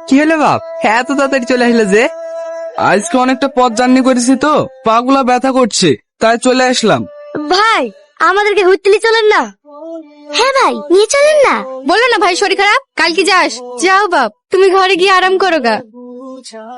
কি হলো বাপ, এত তাড়াতাড়ি চলে আসলে যে? আজকে অনেকটা পথ জার্নি করেছি তো, পাগুলা ব্যথা করছে, তাই চলে আসলাম। ভাই আমাদেরকে ঘুরতে চলেন না। হ্যাঁ ভাই নিয়ে চলেন না। বলো না ভাই শরীর খারাপ, কাল কি যাস? যাও বাপ, তুমি ঘরে গিয়ে আরাম করো গা।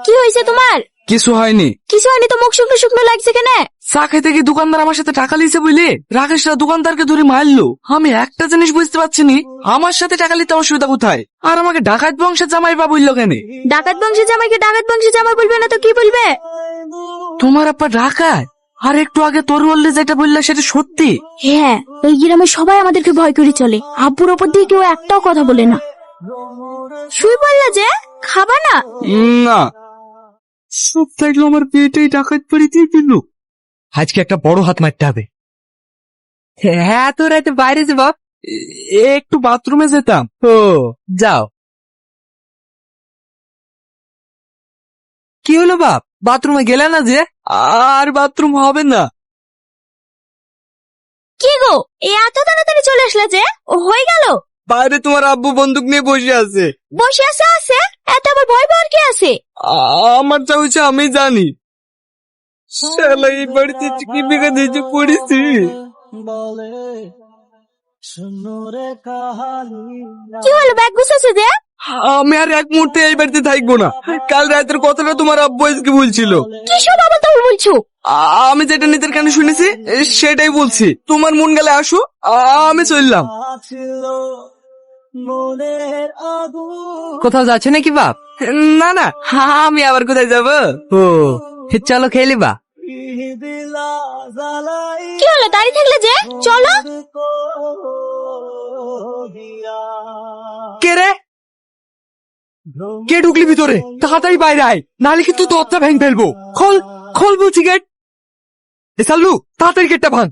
কি হয়েছে তোমার? কিছু হয়নি। কিছু হয়নি তো, মুখ শুকনো শুকনো লাগছে কেন? চা খেতে গিয়ে দোকানদার আমার সাথে টাকা লিছে বুঝলি, রাকেশরা দোকানদারকে ধরে মারলো। আমি একটা জিনিস বুঝতে পারছি নি, আমার সাথে টাকা লিতে অসুবিধা কোথায়, আর আমাকে ডাকাত বংশের জামাই বা বললো কেন? ডাকাত বংশের জামাইকে ডাকাত বংশের জামাই বলবে না তো কি বলবে? তোমার আপা ডাকাত? আর একটু আগে তোর বললে যেটা বললে সেটা সত্যি? হ্যাঁ, এই গ্রামে সবাই আমাদেরকে ভয় করে চলে, আব্বুর ওপর দিয়ে কেউ একটাও কথা বলে না। শুই বললা যে খাবা না? না, সব থাকলো আমার পেটেই ডাকাত পড়ে দিয়ে দিল। আজকে একটা বড় হাত মারতে হবে। হ্যাঁ, তো রাতে বাইরে যে বাপ। একটু বাথরুমে যেতাম। ও যাও। কি হলো বাপ, বাথরুমে গেলে না যে? আর বাথরুম হবে না। কি গো, এত তাড়াতাড়ি চলে আসলে যে? ও হয়ে গেল? বাইরে তোমার আব্বু বন্দুক নিয়ে বসে আছে। বসে আছে আছে, এত আবার ভয় পাওয়ার কি আছে? আমার যা হয়েছে আমি জানি। শালা এই বাড়িতে কি বিঘা দিয়েছে পড়েছি। কি হলো, ব্যাগ গুছাচ্ছে যে? আমি আর এক মুহূর্তে এই বাড়িতে থাকবো না। কাল রাতের কথাটা তোমার আব্বু আজকে বলছিল। কি সব আবার তুমি বলছো? আমি যেটা নিজের কানে শুনেছি সেটাই বলছি। তোমার মন গেলে আসো, আমি চললাম। কোথাও যাচ্ছে নাকি বাপ? না না, আমি আবার কোথায় যাব? ও চলো খেয়ে নিবা। কি হলো, দাঁড়িয়ে থাকলে যে? চলো। কে রে? কে ঢুকলি ভিতরে? তাড়াতাড়ি বাইরে আয়, নাহলে কিন্তু দরজা ভেঙে ফেলবো। খোল খোল বলছি গেট। এ সাল্লু, তাড়াতাড়ি গেটটা ভাঙ।